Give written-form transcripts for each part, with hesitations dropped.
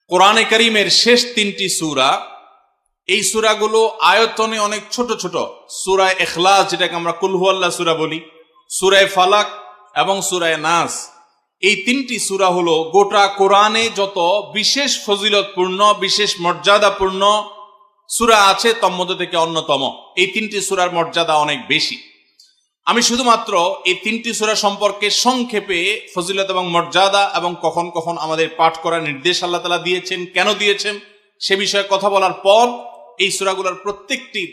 কোরআনে কারীমের শেষ তিনটি সূরা, এই সূরাগুলো আয়তনে অনেক ছোট ছোট। সূরা ইখলাস, যেটাকে আমরা কুল হুয়াল্লাহ সূরা বলি, সূরা ফালাক এবং সূরা নাস, এই তিনটি সূরা হলো গোটা কোরআনে যত বিশেষ ফজিলতপূর্ণ, বিশেষ মর্যাদাপূর্ণ সূরা আছে তন্মধ্য থেকে অন্যতম। এই তিনটি সূরার মর্যাদা অনেক বেশি। আমি শুধুমাত্র এই তিনটি সূরা সম্পর্কে সংক্ষেপে ফজিলত এবং মর্যাদা এবং কখন কখন আমাদের পাঠ করার নির্দেশ আল্লাহ তাআলা দিয়েছেন, কেন দিয়েছেন সে বিষয়ে কথা বলার পর এই সূরাগুলোর প্রত্যেকটি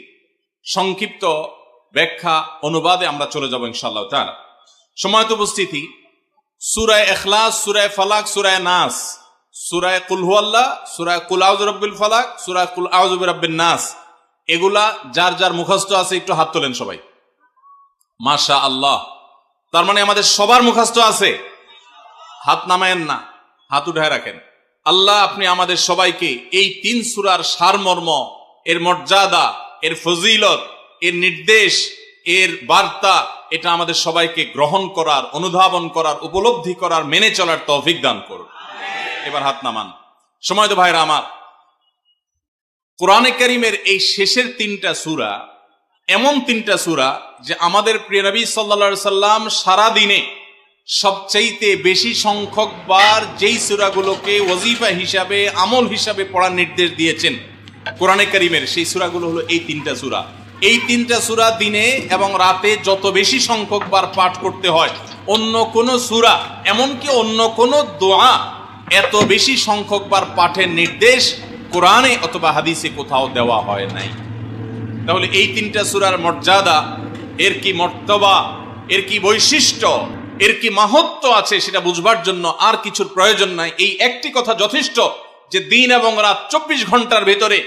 সংক্ষিপ্ত ব্যাখ্যা অনুবাদে আমরা চলে যাব ইনশাআল্লাহ তাআলা। সময়ত উপস্থিতি, সূরা ইখলাস, সূরা ফালাক, সূরা নাস, সূরা কুল হুয়াল্লাহ, সূরা কুল আউযু বিরাব্বিল ফালাক, সূরা কুল আউযু বিরাব্বিন নাস, এগুলা যার যার মুখস্থ আছে একটু হাত তোলেন সবাই। মাশাআল্লাহ, তার মানে আমাদের সবার মুখস্থ আছে। হাত নামায়েন না, হাত উঠায় রাখেন। আল্লাহ আপনি আমাদের সবাইকে এই তিন সূরার সারমর্ম, এর মর্যাদা, এর ফজিলত, এর নির্দেশ, এর বার্তা, এটা আমাদের সবাইকে গ্রহণ করার, অনুধাবন করার, উপলব্ধি করার, মেনে চলার তৌফিক দান করুন। এবার হাত নামান। সময়ত ভাইরা আমার, কোরআনে কারীমের এই শেষের তিনটা সূরা এমন তিনটা সূরা যে আমাদের প্রিয় নবী সাল্লাল্লাহু আলাইহি সাল্লাম সারা দিনে সবচাইতে বেশি সংখ্যক বার যেই সূরাগুলোকে ওয়াজিফা হিসাবে, আমল হিসাবে পড়ার নির্দেশ দিয়েছেন কোরআনে কারীমের, সেই সূরাগুলো হলো এই তিনটা সূরা। এই তিনটা সূরা দিনে এবং রাতে যত বেশি সংখ্যক বার পাঠ করতে হয়, অন্য কোন সূরা, এমনকি অন্য কোন দোয়া এত বেশি সংখ্যক বার পাঠের নির্দেশ কোরআনে অথবা হাদিসে কোথাও দেওয়া হয় নাই। তাহলে এই তিনটা সূরার মর্যাদা, এর কি মর্তবা, এর কি বৈশিষ্ট্য, এর কি মাহাত্ম্য আছে সেটা বুঝবার জন্য আর কিছুর প্রয়োজন নাই। এই একটি কথা যথেষ্ট যে দিন এবং রাত 24 ঘন্টার ভেতরে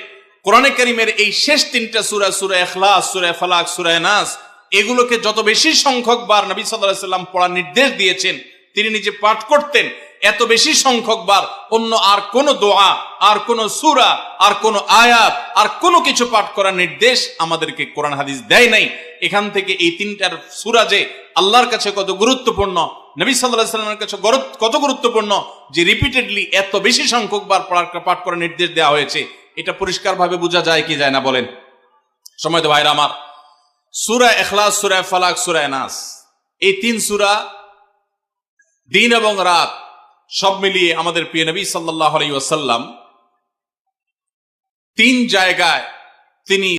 কোরআনে কারীমের এই শেষ তিনটা সূরা, সূরা ইখলাস, সূরা ফালাক, সূরা নাস, এগুলোকে যত বেশি সংখ্যক বার নবী সাল্লাল্লাহু আলাইহি সাল্লাম পড়ার নির্দেশ দিয়েছেন, তিনি নিজে পাঠ করতেন, এত বেশি সংখ্যক বার অন্য আর কোন দোয়া, আর কোন সূরা, আর কোন আয়াত, আর কোনো কিছু পাঠ করার নির্দেশ আমাদেরকে কোরআন হাদিস দেয় নাই। এখান থেকে এই তিনটার সূরা যে আল্লাহর কাছে কত গুরুত্বপূর্ণ, নবী সাল্লাল্লাহু আলাইহি সাল্লামের কাছে কত গুরুত্বপূর্ণ, যে রিপিটেডলি এত বেশি সংখ্যক বার পাঠ করার নির্দেশ দেওয়া হয়েছে, এটা পরিষ্কারভাবে বোঝা যায় কি যায় না বলেন? সময়ত ভাইরা আমার, সূরা ইখলাস, সূরা ফালাক, সূরা নাস, এই তিন সূরা দিন এবং রাত সব মিলিয়ে আমাদের প্রিয় নবী সাল্লাল্লাহু আলাইহি ওয়াসাল্লাম তিন জায়গায় তিনি